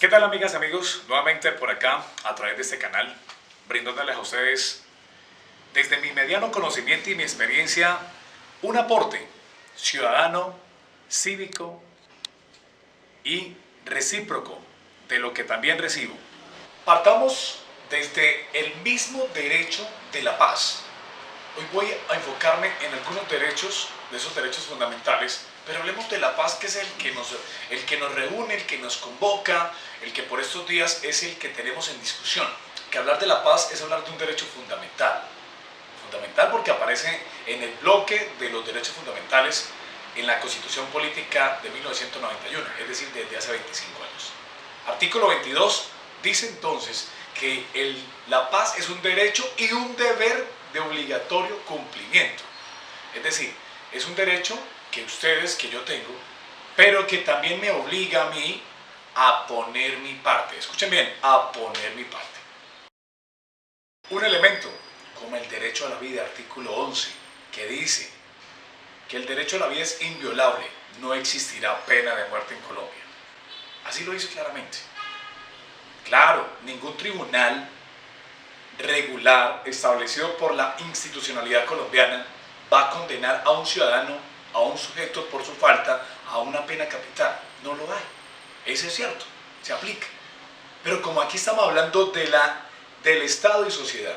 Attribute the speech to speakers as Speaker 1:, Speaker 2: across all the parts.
Speaker 1: ¿Qué tal, amigas y amigos? Nuevamente por acá a través de este canal, brindándoles a ustedes desde mi mediano conocimiento y mi experiencia un aporte ciudadano, cívico y recíproco de lo que también recibo. Partamos desde el mismo derecho de la paz. Hoy voy a enfocarme en algunos derechos, de esos derechos fundamentales, pero hablemos de la paz, que es el que nos reúne, el que nos convoca, el que por estos días es el que tenemos en discusión. Que hablar de la paz es hablar de un derecho fundamental. Fundamental porque aparece en el bloque de los derechos fundamentales en la Constitución Política de 1991, es decir, desde hace 25 años. Artículo 22 dice entonces que la paz es un derecho y un deber de obligatorio cumplimiento. Es decir, es un derecho que yo tengo, pero que también me obliga a mí a poner mi parte. Escuchen bien, a poner mi parte. Un elemento como el derecho a la vida, artículo 11, que dice que el derecho a la vida es inviolable, no existirá pena de muerte en Colombia. Así lo dice claramente. Claro, ningún tribunal regular establecido por la institucionalidad colombiana va a condenar a un ciudadano, a un sujeto por su falta, a una pena capital. No lo hay. Eso es cierto, se aplica. Pero como aquí estamos hablando del Estado y sociedad,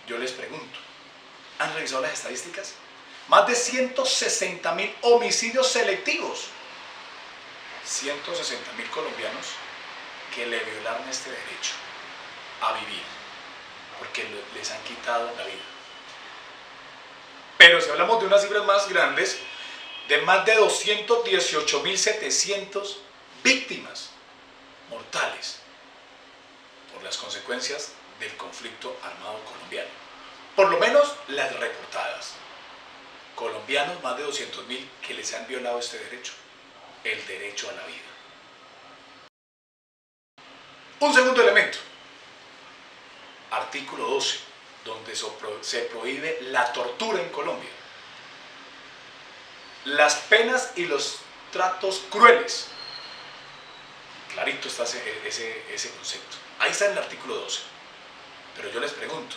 Speaker 1: yo les pregunto, ¿han revisado las estadísticas? Más de 160.000 homicidios selectivos. 160.000 colombianos que le violaron este derecho a vivir, porque les han quitado la vida. Pero si hablamos de unas cifras más grandes, de más de 218.700 víctimas mortales por las consecuencias del conflicto armado colombiano. Por lo menos las reportadas. Colombianos, más de 200.000 que les han violado este derecho, el derecho a la vida. Un segundo elemento, artículo 12, donde se prohíbe la tortura en Colombia. Las penas y los tratos crueles. Clarito está ese concepto. Ahí está en el artículo 12. Pero yo les pregunto,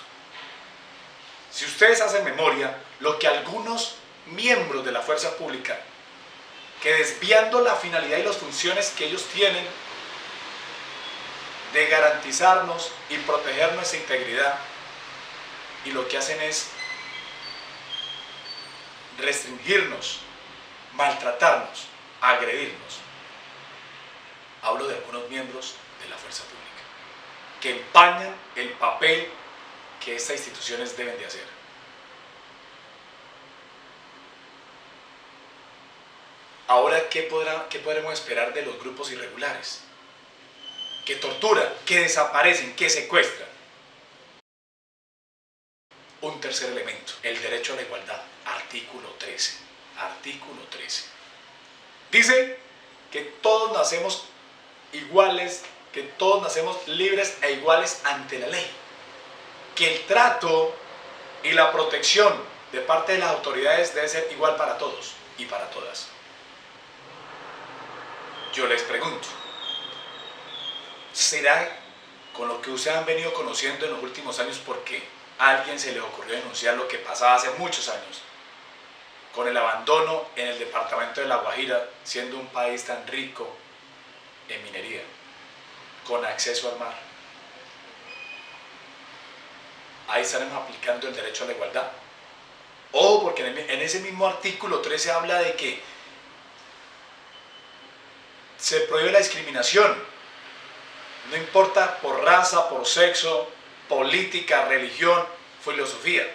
Speaker 1: si ustedes hacen memoria, lo que algunos miembros de la fuerza pública, que desviando la finalidad y las funciones que ellos tienen de garantizarnos y proteger nuestra integridad, y lo que hacen es restringirnos, maltratarnos, agredirnos. Hablo de algunos miembros de la fuerza pública que empañan el papel que estas instituciones deben de hacer. Ahora, ¿qué podremos esperar de los grupos irregulares? Que torturan, que desaparecen, que secuestran. Un tercer elemento, el derecho a la igualdad, artículo 13. Artículo 13. Dice que todos nacemos iguales, que todos nacemos libres e iguales ante la ley. Que el trato y la protección de parte de las autoridades debe ser igual para todos y para todas. Yo les pregunto, ¿será con lo que ustedes han venido conociendo en los últimos años porque a alguien se le ocurrió denunciar lo que pasaba hace muchos años, con el abandono en el departamento de La Guajira, siendo un país tan rico en minería, con acceso al mar? Ahí estaremos aplicando el derecho a la igualdad. Ojo, porque en ese mismo artículo 13 habla de que se prohíbe la discriminación, no importa por raza, por sexo, política, religión, filosofía.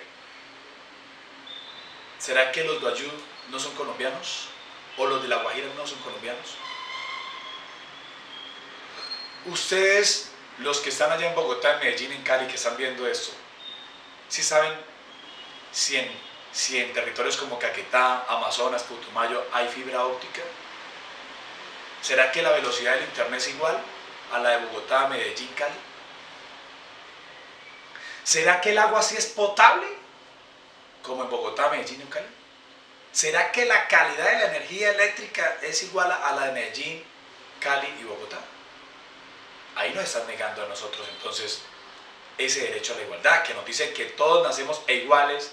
Speaker 1: ¿Será que los Guayú no son colombianos? ¿O los de La Guajira no son colombianos? Ustedes, los que están allá en Bogotá, en Medellín, en Cali, que están viendo esto, ¿sí saben si en territorios como Caquetá, Amazonas, Putumayo hay fibra óptica? ¿Será que la velocidad del internet es igual a la de Bogotá, Medellín, Cali? ¿Será que el agua sí es potable como en Bogotá, Medellín y Cali? ¿Será que la calidad de la energía eléctrica es igual a la de Medellín, Cali y Bogotá? ahí nos están negando a nosotros entonces ese derecho a la igualdad, que nos dice que todos nacemos iguales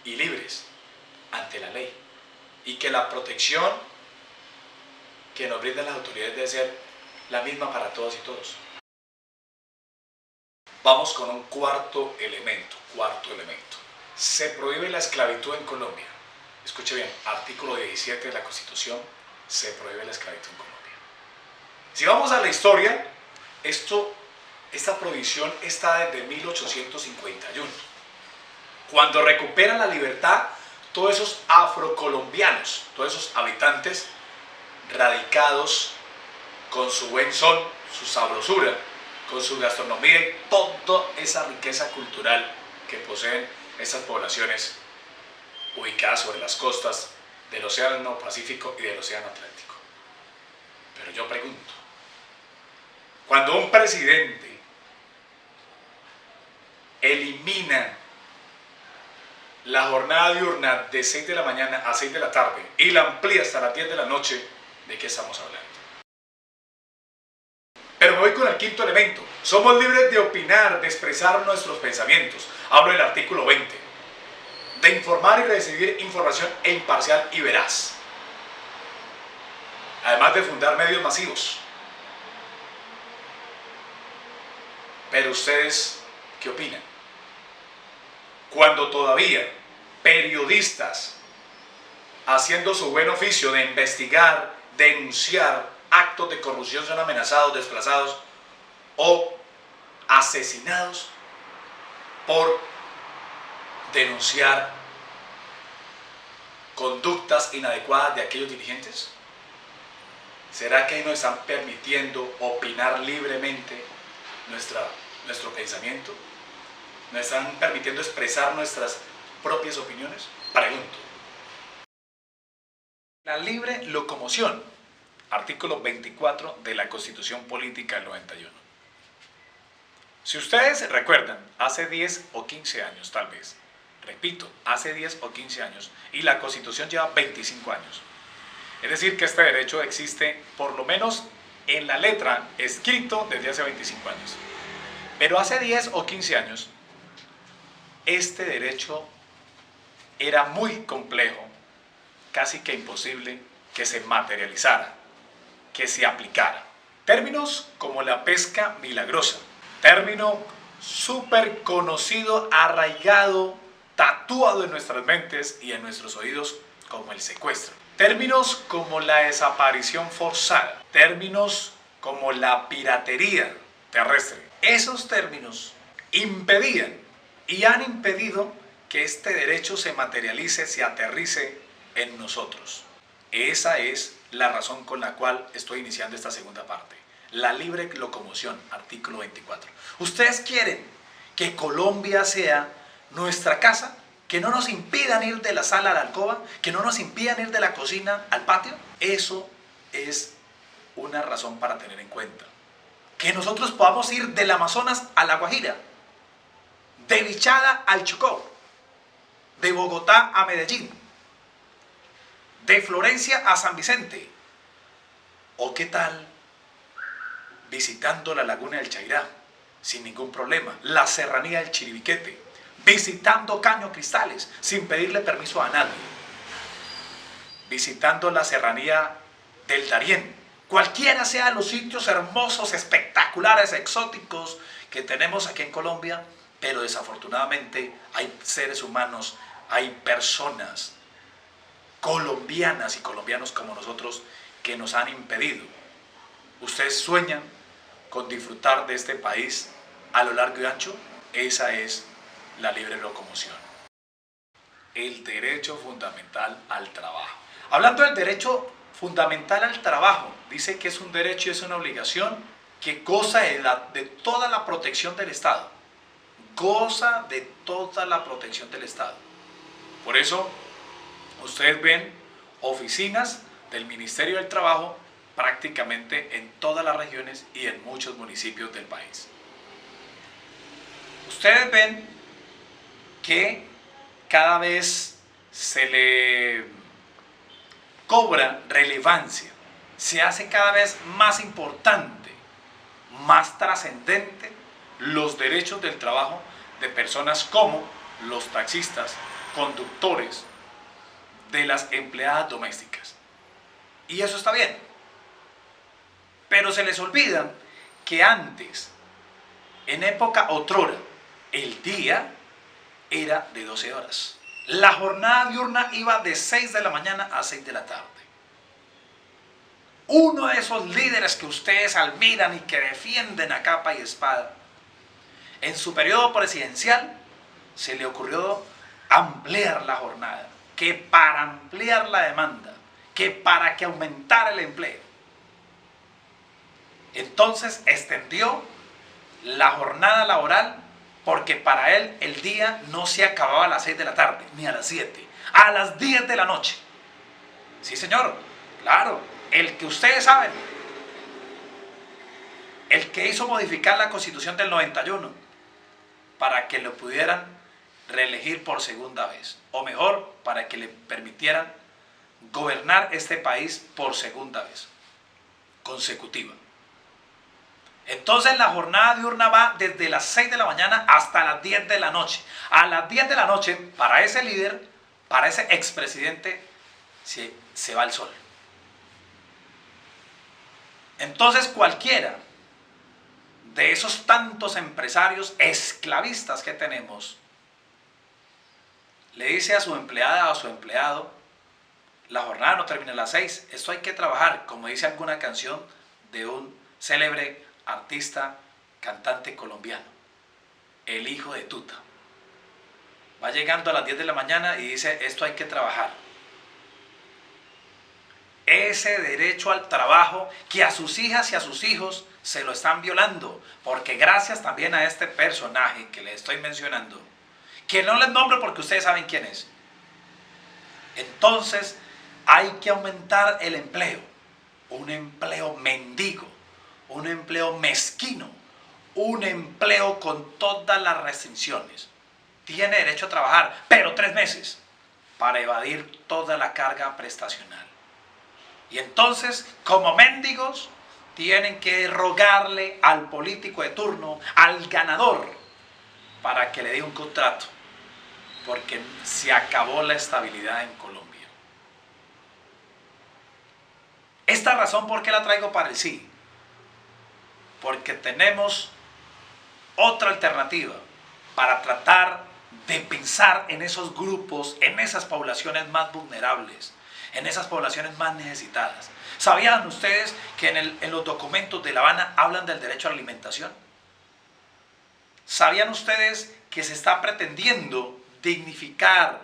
Speaker 1: y libres ante la ley, y que la protección que nos brindan las autoridades debe ser la misma para todas y todos. Vamos con un cuarto elemento. Se prohíbe la esclavitud en Colombia. Escuche bien, artículo 17 de la Constitución, se prohíbe la esclavitud en Colombia. Si vamos a la historia, esta prohibición está desde 1851. Cuando recuperan la libertad, todos esos afrocolombianos, todos esos habitantes radicados con su buen son, su sabrosura, con su gastronomía y toda esa riqueza cultural que poseen estas poblaciones ubicadas sobre las costas del Océano Pacífico y del Océano Atlántico. Pero yo pregunto, cuando un presidente elimina la jornada diurna de 6 de la mañana a 6 de la tarde y la amplía hasta las 10 de la noche, ¿de qué estamos hablando? Pero me voy con el quinto elemento. Somos libres de opinar, de expresar nuestros pensamientos. Hablo del artículo 20. De informar y recibir información imparcial y veraz. Además de fundar medios masivos. Pero ustedes, ¿qué opinan? Cuando todavía periodistas, haciendo su buen oficio de investigar, denunciar actos de corrupción, son amenazados, desplazados o asesinados por denunciar conductas inadecuadas de aquellos dirigentes? ¿Será que ahí nos están permitiendo opinar libremente nuestro pensamiento? ¿Nos están permitiendo expresar nuestras propias opiniones? Pregunto. La libre locomoción, artículo 24 de la Constitución Política del 91. Si ustedes recuerdan, hace 10 o 15 años tal vez, repito, hace 10 o 15 años, y la Constitución lleva 25 años. Es decir, que este derecho existe, por lo menos en la letra, escrito desde hace 25 años. Pero hace 10 o 15 años, este derecho era muy complejo, casi que imposible que se materializara, que se aplicara. Términos como la pesca milagrosa, término súper conocido, arraigado, tatuado en nuestras mentes y en nuestros oídos como el secuestro. Términos como la desaparición forzada, términos como la piratería terrestre. Esos términos impedían y han impedido que este derecho se materialice, se aterrice en nosotros. Esa es la razón con la cual estoy iniciando esta segunda parte. La libre locomoción, artículo 24. ¿Ustedes quieren que Colombia sea nuestra casa? ¿Que no nos impidan ir de la sala a la alcoba? ¿Que no nos impidan ir de la cocina al patio? Eso es una razón para tener en cuenta. Que nosotros podamos ir del Amazonas a La Guajira, de Bichada al Chocó, de Bogotá a Medellín, de Florencia a San Vicente. ¿O qué tal visitando la laguna del Chairá sin ningún problema? La serranía del Chiribiquete, visitando Caño Cristales sin pedirle permiso a nadie, visitando la serranía del Darién. Cualquiera sean los sitios hermosos, espectaculares, exóticos que tenemos aquí en Colombia, pero desafortunadamente hay seres humanos, hay personas colombianas y colombianos como nosotros que nos han impedido. ¿Ustedes sueñan con disfrutar de este país a lo largo y ancho? Esa es la libre locomoción. El derecho fundamental al trabajo. Hablando del derecho fundamental al trabajo, dice que es un derecho y es una obligación que goza de toda la protección del Estado. Goza de toda la protección del Estado. Por eso, ustedes ven oficinas del Ministerio del Trabajo prácticamente en todas las regiones y en muchos municipios del país. Ustedes ven que cada vez se le cobra relevancia, se hace cada vez más importante más trascendente los derechos del trabajo de personas como los taxistas, conductores, de las empleadas domésticas. Y eso está bien. Pero se les olvida que antes, en época otrora, el día era de 12 horas. La jornada diurna iba de 6 de la mañana a 6 de la tarde. Uno de esos líderes que ustedes admiran y que defienden a capa y espada, en su periodo presidencial se le ocurrió ampliar la jornada, que para ampliar la demanda, que para que aumentara el empleo. Entonces extendió la jornada laboral porque para él el día no se acababa a las 6 de la tarde, ni a las 7, a las 10 de la noche. Sí, señor, claro, el que ustedes saben, el que hizo modificar la Constitución del 91 para que lo pudieran reelegir por segunda vez, o mejor, para que le permitieran gobernar este país por segunda vez consecutiva. Entonces la jornada diurna va desde las 6 de la mañana hasta las 10 de la noche. A las 10 de la noche, para ese líder, para ese expresidente, se va el sol. Entonces cualquiera de esos tantos empresarios esclavistas que tenemos, le dice a su empleada o a su empleado, la jornada no termina a las 6, esto hay que trabajar, como dice alguna canción de un célebre artista, cantante colombiano, el hijo de Tuta. Va llegando a las 10 de la mañana y dice, esto hay que trabajar. Ese derecho al trabajo que a sus hijas y a sus hijos se lo están violando, porque gracias también a este personaje que les estoy mencionando, que no les nombro porque ustedes saben quién es, entonces hay que aumentar el empleo, un empleo mendigo, un empleo mezquino, un empleo con todas las restricciones. Tiene derecho a trabajar, pero 3 meses, para evadir toda la carga prestacional. Y entonces, como mendigos, tienen que rogarle al político de turno, al ganador, para que le dé un contrato, porque se acabó la estabilidad en Colombia. Esta razón, ¿por qué la traigo para el sí? Porque tenemos otra alternativa para tratar de pensar en esos grupos, en esas poblaciones más vulnerables, en esas poblaciones más necesitadas. ¿Sabían ustedes que en los documentos de La Habana hablan del derecho a la alimentación? ¿Sabían ustedes que se está pretendiendo dignificar,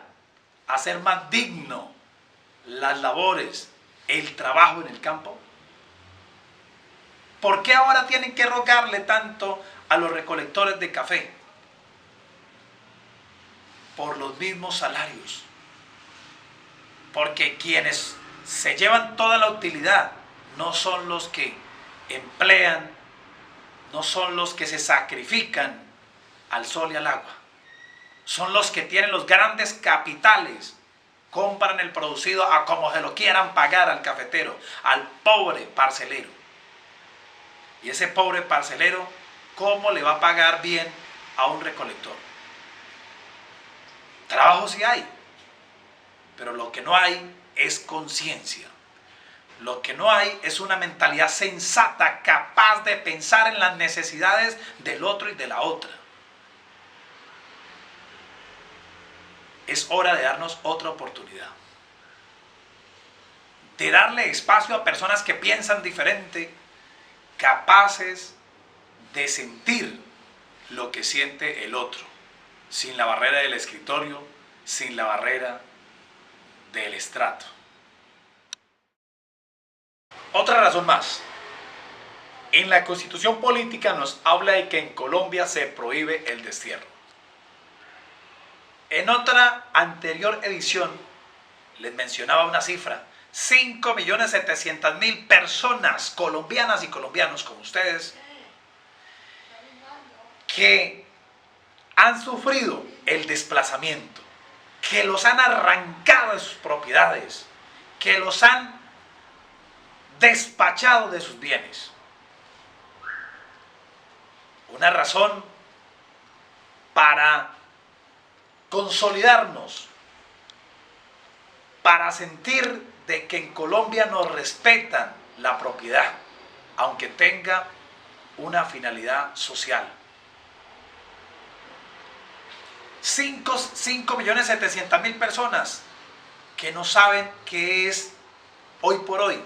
Speaker 1: hacer más digno las labores, el trabajo en el campo? ¿Por qué ahora tienen que rogarle tanto a los recolectores de café? Por los mismos salarios. Porque quienes se llevan toda la utilidad no son los que emplean, no son los que se sacrifican al sol y al agua. Son los que tienen los grandes capitales, compran el producido a como se lo quieran pagar al cafetero, al pobre parcelero. Y ese pobre parcelero, ¿cómo le va a pagar bien a un recolector? Trabajo sí hay, pero lo que no hay es conciencia. Lo que no hay es una mentalidad sensata, capaz de pensar en las necesidades del otro y de la otra. Es hora de darnos otra oportunidad. De darle espacio a personas que piensan diferente, capaces de sentir lo que siente el otro, sin la barrera del escritorio, sin la barrera del estrato. Otra razón más. En la Constitución política nos habla de que en Colombia se prohíbe el destierro. En otra anterior edición les mencionaba una cifra: 5.700.000 personas colombianas y colombianos como ustedes que han sufrido el desplazamiento, que los han arrancado de sus propiedades, que los han despachado de sus bienes. una razón para consolidarnos, para sentir de que en Colombia nos respetan la propiedad, aunque tenga una finalidad social. 5.700.000 personas que no saben qué es hoy por hoy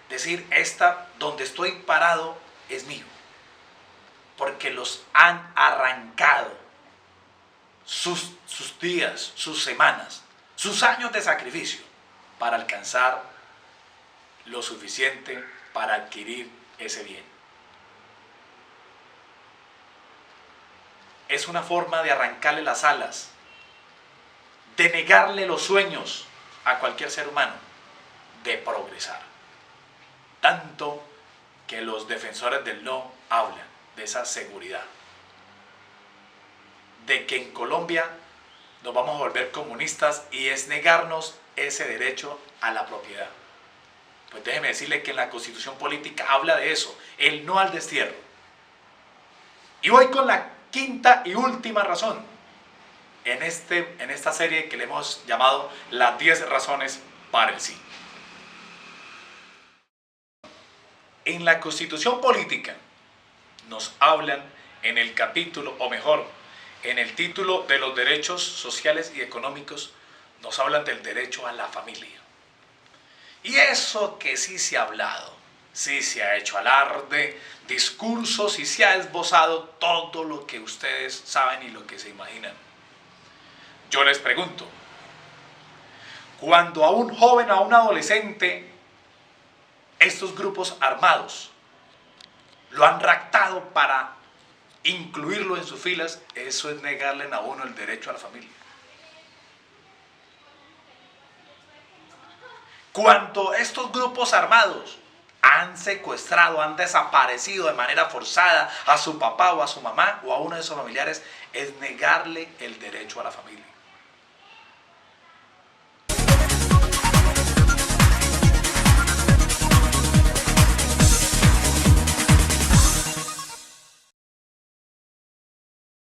Speaker 1: decir, donde estoy parado es mío, porque los han arrancado sus días, sus semanas, sus años de sacrificio para alcanzar lo suficiente para adquirir ese bien. Es una forma de arrancarle las alas, de negarle los sueños a cualquier ser humano, de progresar. Tanto que los defensores del no hablan de esa seguridad, de que en Colombia nos vamos a volver comunistas y es negarnos ese derecho a la propiedad. Pues déjeme decirle que en la Constitución Política habla de eso, el no al destierro. Y voy con la quinta y última razón en esta serie que le hemos llamado las 10 razones para el sí. En la Constitución Política nos hablan en el capítulo, o mejor, en el título de los derechos sociales y económicos, nos hablan del derecho a la familia. Y eso que sí se ha hablado, sí se ha hecho alarde, discursos y se ha esbozado todo lo que ustedes saben y lo que se imaginan. Yo les pregunto, cuando a un joven o a un adolescente estos grupos armados lo han raptado para incluirlo en sus filas, eso es negarle a uno el derecho a la familia. Cuando estos grupos armados han secuestrado, han desaparecido de manera forzada a su papá o a su mamá o a uno de sus familiares, es negarle el derecho a la familia.